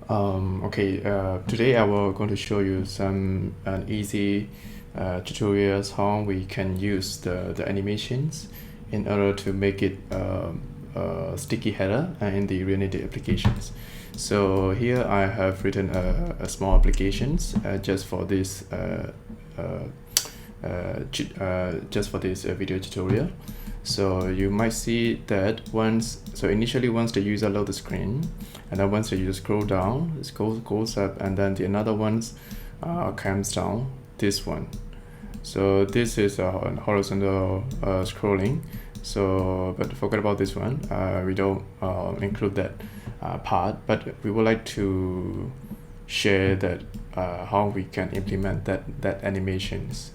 Today I will going to show you some easy tutorials how we can use the animations in order to make it a sticky header in the Unity applications. So here I have written a small applications just for this video tutorial. So you might see that initially once the user load the screen, and then once the user scroll down, it goes up, and then the another ones comes down, this one. So this is a horizontal scrolling. So, but forget about this one. We don't include that part, but we would like to share that how we can implement that animations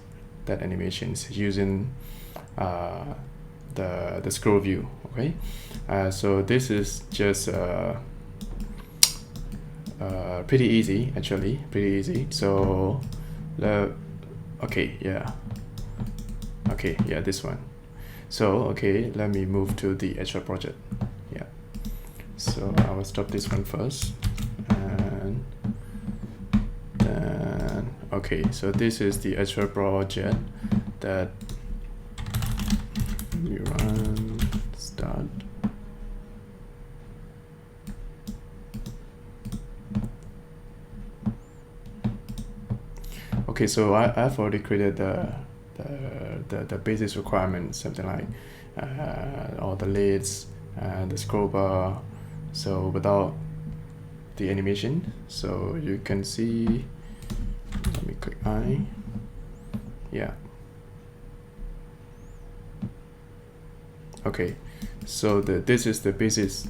using the scroll view. Okay, so this is just pretty easy, actually, pretty easy. So this one. So let me move to the actual project. Yeah, so I will stop this one first, and then so this is the actual project that we run. Start. Okay, so I've already created the basis requirements, something like all the lids and the scroll bar, so without the animation. So you can see, let me click I. Yeah. Okay, so this is the basis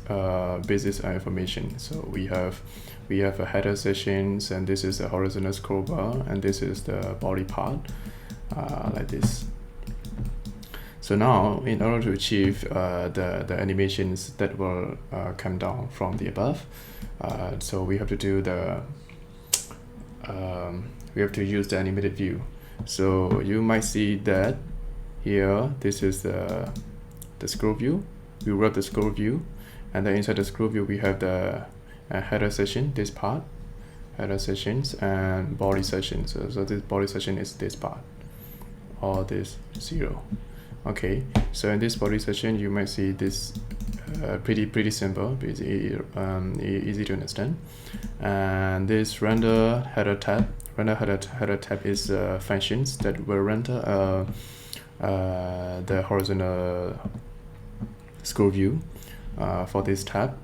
information. So we have a header sessions, and this is the horizontal scroll bar, and this is the body part, like this. So now, in order to achieve the animations that will come down from the above, so we have to do we have to use the animated view. So you might see that here, this is the scroll view. We wrap the scroll view, and then inside the scroll view we have the header session, this part, header sessions, and body sessions. So this body session is this part, or this 0. Okay, so in this body session you might see this pretty simple, easy to understand. And this render header tab is functions that will render the horizontal scroll view for this tab.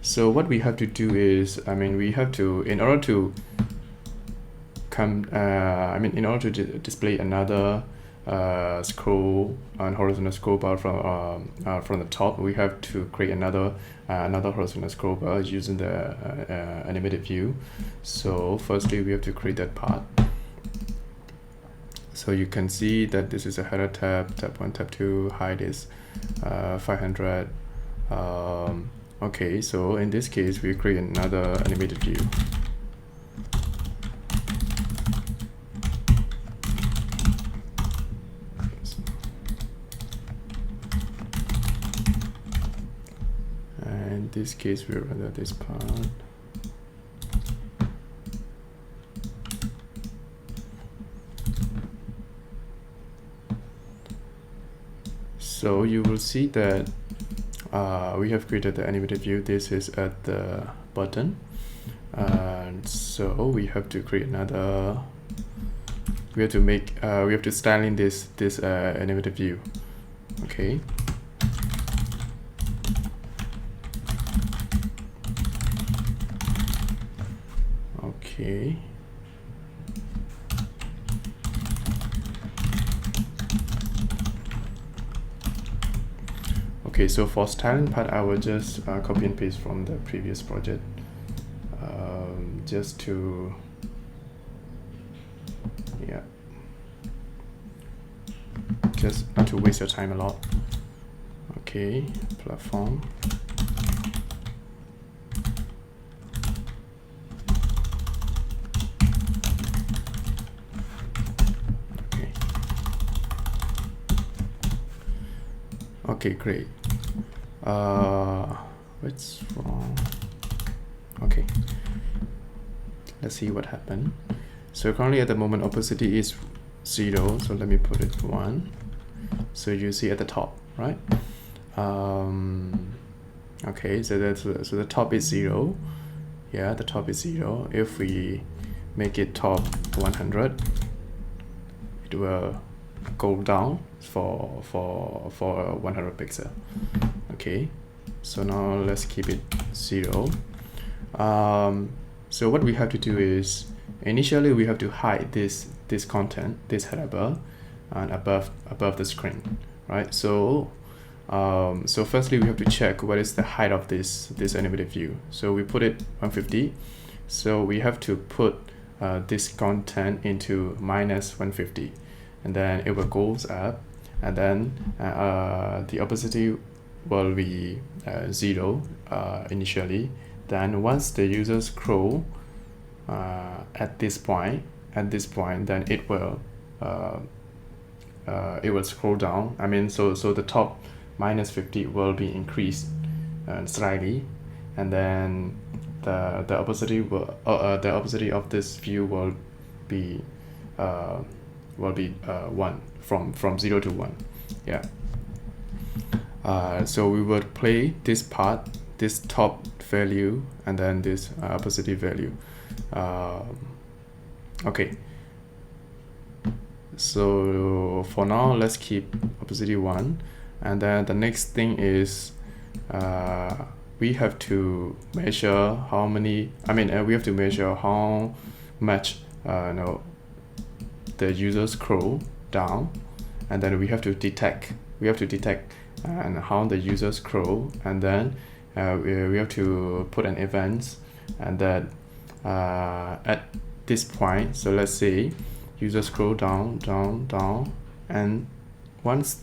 So what we have to do is, we have to, in order to display another scroll and horizontal scroll bar from the top, we have to create another horizontal scroll bar using the animated view. So firstly we have to create that part. So you can see that this is a header tab 1, tab 2, height is 500. Okay, so in this case we create another animated view. In this case we render this part. So you will see that we have created the animated view. This is at the bottom, and so we have to create another. We have to style in this animated view. Okay. Okay. Okay, so for styling part, I will just copy and paste from the previous project, just to, just not to waste your time a lot. Okay, platform. Okay, great. what's wrong? Okay, let's see what happened. So currently at the moment opacity is 0, so let me put it 1. So you see at the top, right? Okay, so the top is 0. Yeah, the top is 0. If we make it top 100, it will go down for 100 pixel. Okay, so now let's keep it 0. So what we have to do is initially we have to hide this content, this header bar, and above the screen, right? So so firstly we have to check what is the height of this animated view. So we put it 150. So we have to put this content into -150, and then it will goes up, and then the opacity will be 0 initially. Then once the user scroll at this point, then it will scroll down. I mean, so the top -50 will be increased slightly, and then the opacity will the opacity of this view will be 1 from 0 to 1. Yeah. So we would play this part, this top value, and then this opacity value. Okay. So for now, let's keep opacity 1, and then the next thing is we have to measure how many. We have to measure how much the user scroll down, and then we have to detect. And how the user scroll, and then we have to put an event, and that at this point. So let's say user scroll down, and once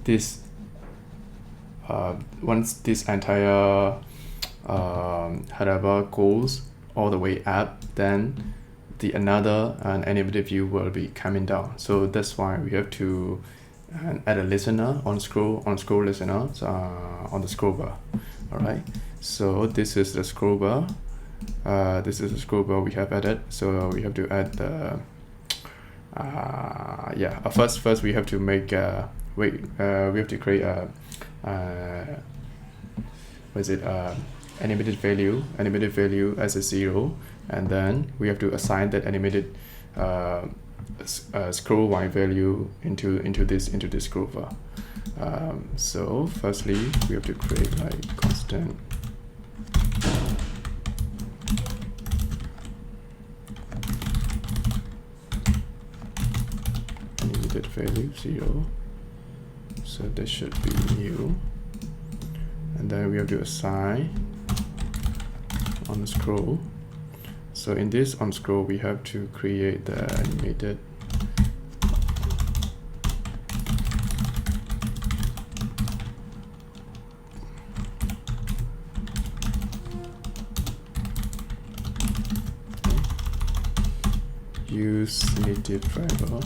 this entire header bar goes all the way up, then another animated view will be coming down. So that's why we have to add a listener on scroll listener on the scroll bar. All right. So this is the scroll bar. We have added. So we have to add the first we have to make we have to create a animated value as a 0, and then we have to assign that animated scroll y value into this scroll bar. So firstly we have to create like constant animated value 0. So this should be new, and then we have to assign on scroll. So in this on scroll we have to create the animated use native driver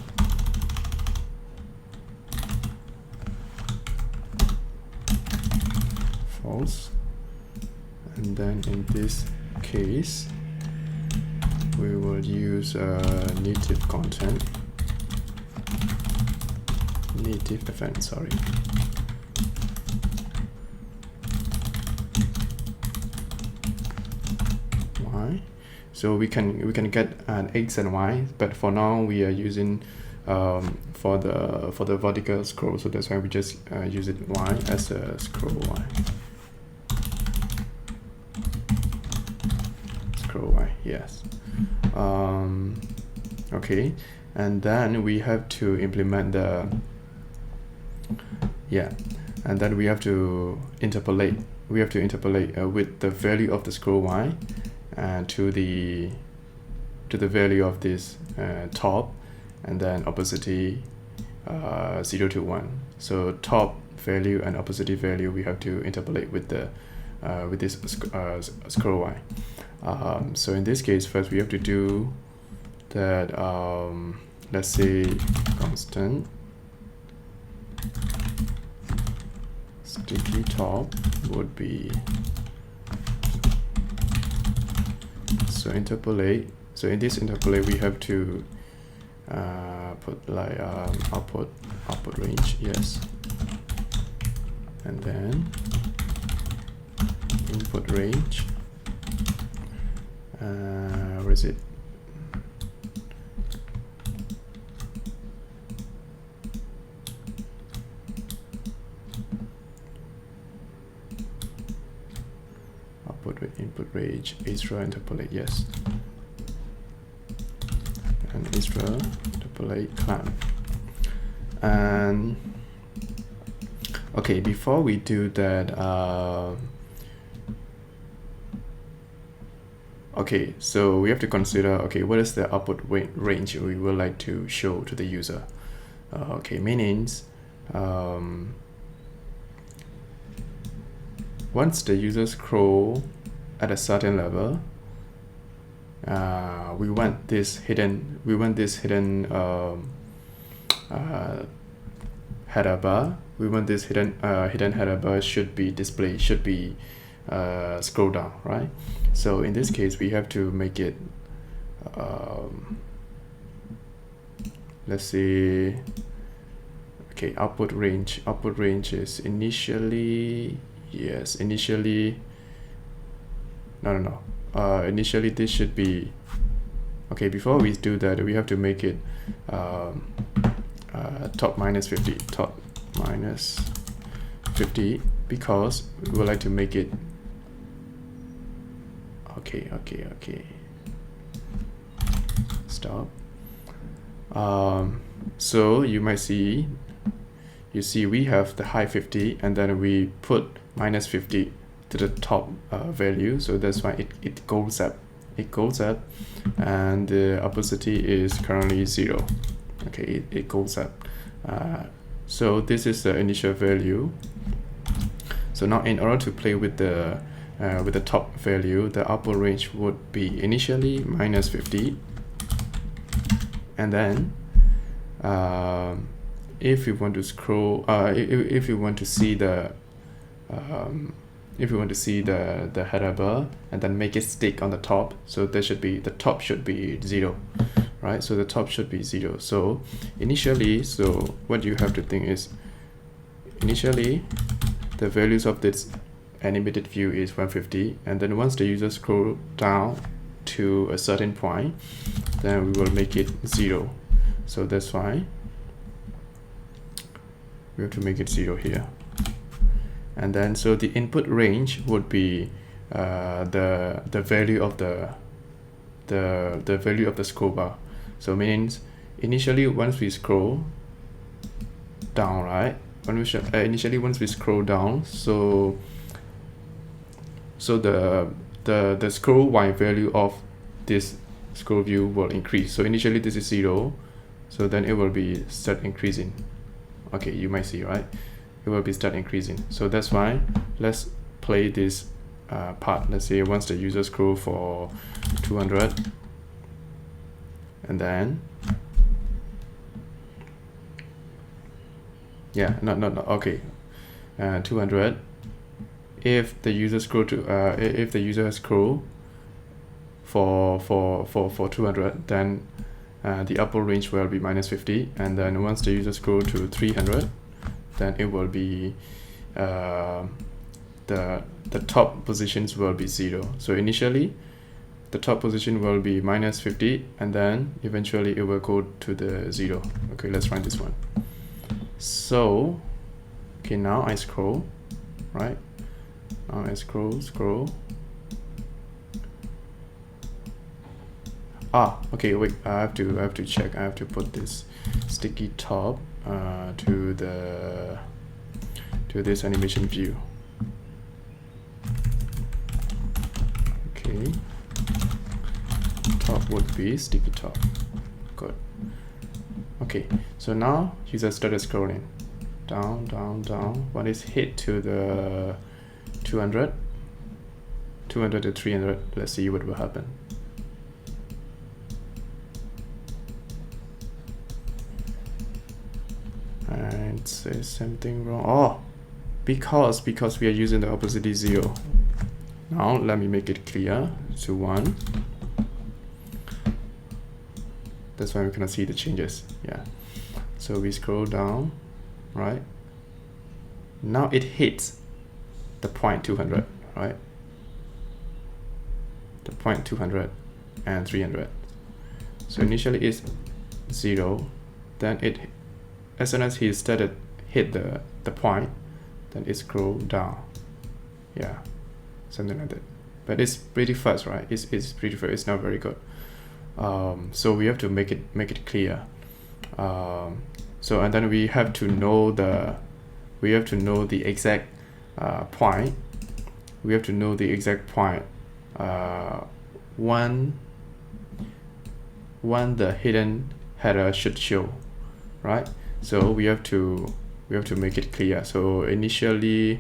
false, and then in this case we will use native content, native event, sorry. Y. So we can get an X and Y, but for now we are using for the vertical scroll, so that's why we just use it Y as a scroll Y. Scroll Y, yes. Okay, and then we have to implement and then we have to interpolate. With the value of the scroll Y to the value of this top, and then opacity 0 to 1. So top value and opacity value we have to interpolate with this scroll Y. So in this case, first we have to do that. Let's say constant sticky top would be, so interpolate. So in this interpolate, we have to put like output range, yes, and then input range. Where is it? Output with input range, extra interpolate, yes, and extra interpolate clamp. And okay, before we do that, okay, so we have to consider, okay, what is the output range we would like to show to the user? Okay, meanings, once the user scroll at a certain level, we want this hidden header bar. We want this hidden header bar should be displayed, should be scroll down, right? So in this case, we have to make it, let's see, okay, output range is initially, yes, initially, initially this should be, okay, before we do that, we have to make it top minus 50, top minus 50, because we would like to make it, okay, stop. So you might see, we have the high 50, and then we put minus 50 to the top value, so that's why it goes up, and the opacity is currently 0. Okay, it goes up. So this is the initial value. So now in order to play with the top value, the output range would be initially minus 50, and then if we want to scroll, if we want to see the header bar and then make it stick on the top, so there should be, the top should be 0, right? So the top should be 0. So initially, so what you have to think is, initially the values of this animated view is 150, and then once the user scroll down to a certain point, then we will make it 0. So that's why we have to make it 0 here. And then so the input range would be the value of the value of the scroll bar. So means initially once we scroll down, right? Initially once we scroll down, so the scroll y value of this scroll view will increase. So initially this is 0, so then it will be start increasing. Okay, you might see, right? It will be start increasing. So that's why let's play this part. Let's say once the user scroll for 200, and then okay, 200. If the user scroll to if the user scroll for 200, then the upper range will be minus 50, and then once the user scroll to 300, then it will be the top positions will be 0. So initially the top position will be minus 50, and then eventually it will go to the 0. Okay, let's run this one. So okay, now I scroll, right? Now I scroll. Okay, wait, I have to check. I have to put this sticky top to this animation view. Okay, top would be sticky top. Good. Okay, so now user started scrolling down. When it's hit to the 200 to 300, let's see what will happen. And say something wrong. because we are using the opacity 0. Now let me make it clear to 1. That's why we cannot see the changes. Yeah. So we scroll down, right? Now it hits the point 200, right? The point 200 and 300. So initially it's 0. Then it, as soon as he started hit the point, then it scroll down. Yeah, something like that. But it's pretty fast, right? It's pretty fast. It's not very good. So we have to make it clear. So and then we have to know the exact point. We have to know the exact point when the hidden header should show, right? So we have to make it clear. So initially,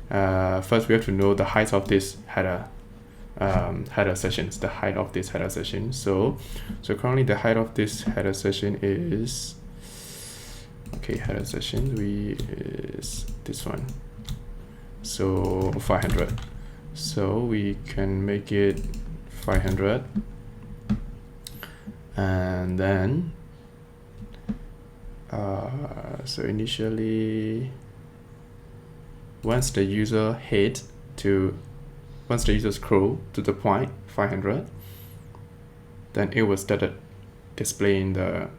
first we have to know the height of this header sessions, the height of this header session. So currently the height of this header session is, okay, header session is this one, so 500. So we can make it 500, and then so initially, once the user scroll to the point 500, then it will start displaying the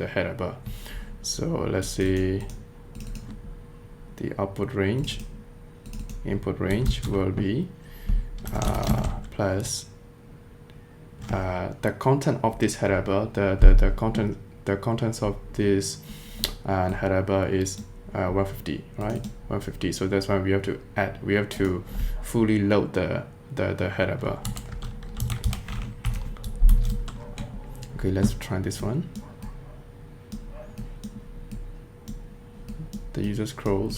header bar. So let's say the output range, input range will be plus the content of this header bar. The contents of this header bar is 150, right? 150. So that's why we have to fully load the header bar. Okay, let's try this one. The user scroll.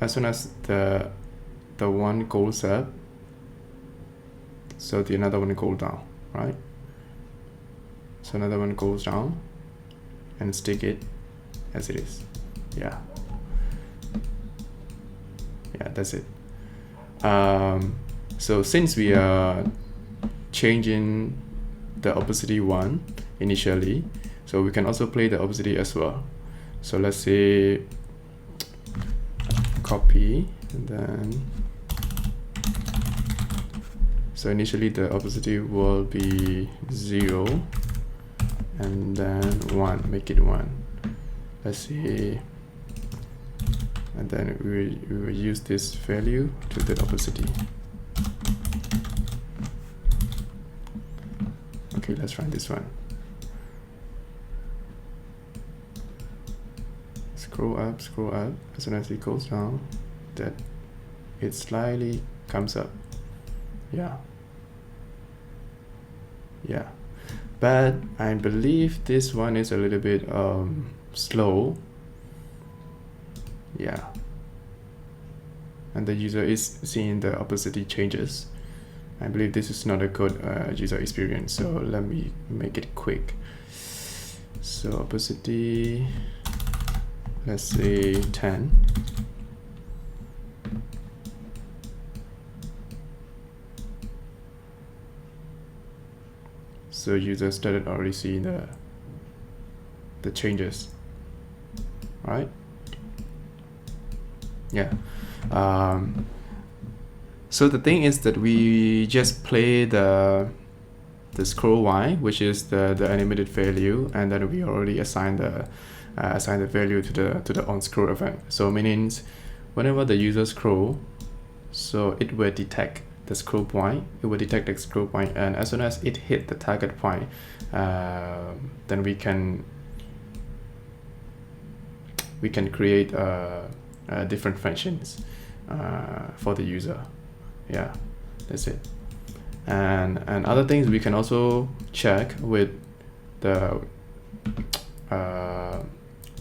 As soon as the one goes up, so the another one goes down, right? So another one goes down and stick it as it is. Yeah, that's it. So since we are changing the opacity 1 initially, so we can also play the opacity as well. So let's say copy, and then so initially the opacity will be 0, and then 1, make it 1. Let's see, and then we will use this value to the opacity. Okay, let's try this one. Scroll up. As soon as it goes down, that it slightly comes up. Yeah. But I believe this one is a little bit slow. Yeah. And the user is seeing the opacity changes. I believe this is not a good user experience, so let me make it quick. So opacity, let's say 10. So user started already seeing the changes, right? Yeah. So the thing is that we just play the scroll y, which is the animated value, and then we already assign the value to the on scroll event. So meaning whenever the user scroll, so it will detect the scroll point. It will detect the scroll point, and as soon as it hit the target point, then we can create different functions for the user. Yeah, that's it. And other things we can also check with the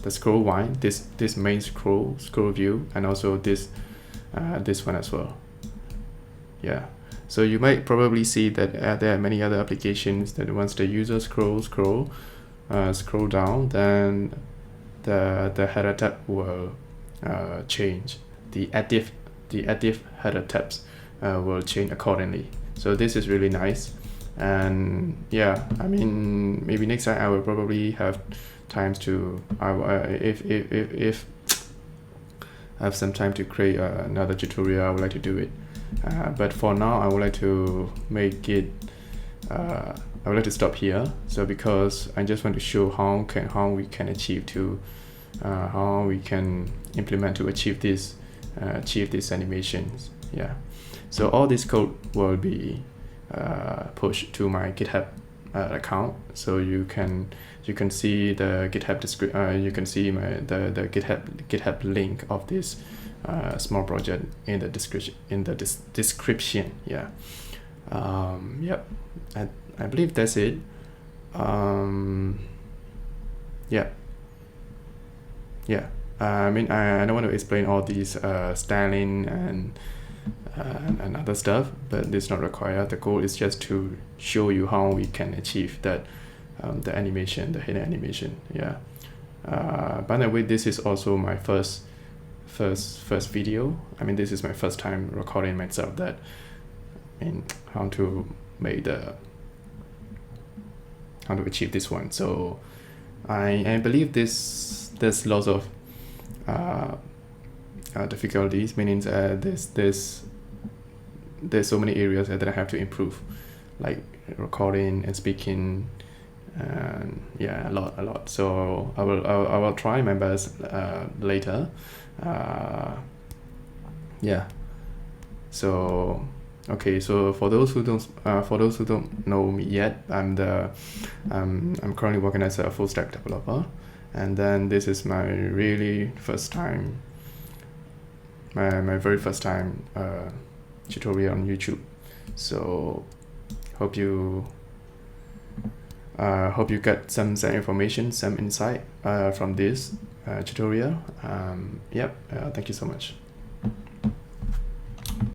scroll y, this main scroll view, and also this one as well. Yeah, so you might probably see that there are many other applications that once the user scroll down, then the header tab will change. The active header tabs will change accordingly. So this is really nice. And yeah, I mean, maybe next time I will probably have times to if I have some time to create another tutorial, I would like to do it. But for now, I would like to make it. I would like to stop here. So because I just want to show how we can achieve to how we can implement to achieve these animations. Yeah. So all this code will be pushed to my GitHub account. So you can see the GitHub you can see the GitHub link of this small project in the description. Yeah. Yep. I believe that's it. Yeah. I mean, I don't want to explain all these styling and other stuff, but it's not required. The goal is just to show you how we can achieve that, the animation, the hidden animation. Yeah. By the way, this is also my first video. I mean, this is my first time recording myself. That, I mean, how to achieve this one. So I believe there's lots of difficulties, meaning there's so many areas that I have to improve, like recording and speaking, and yeah, a lot. So I will try my best later. Yeah. So okay, so for those who don't know me yet, I'm currently working as a full stack developer, and then this is my really first time, my very first time tutorial on YouTube. So hope you get some information, some insight from this tutorial. Yep. Thank you so much.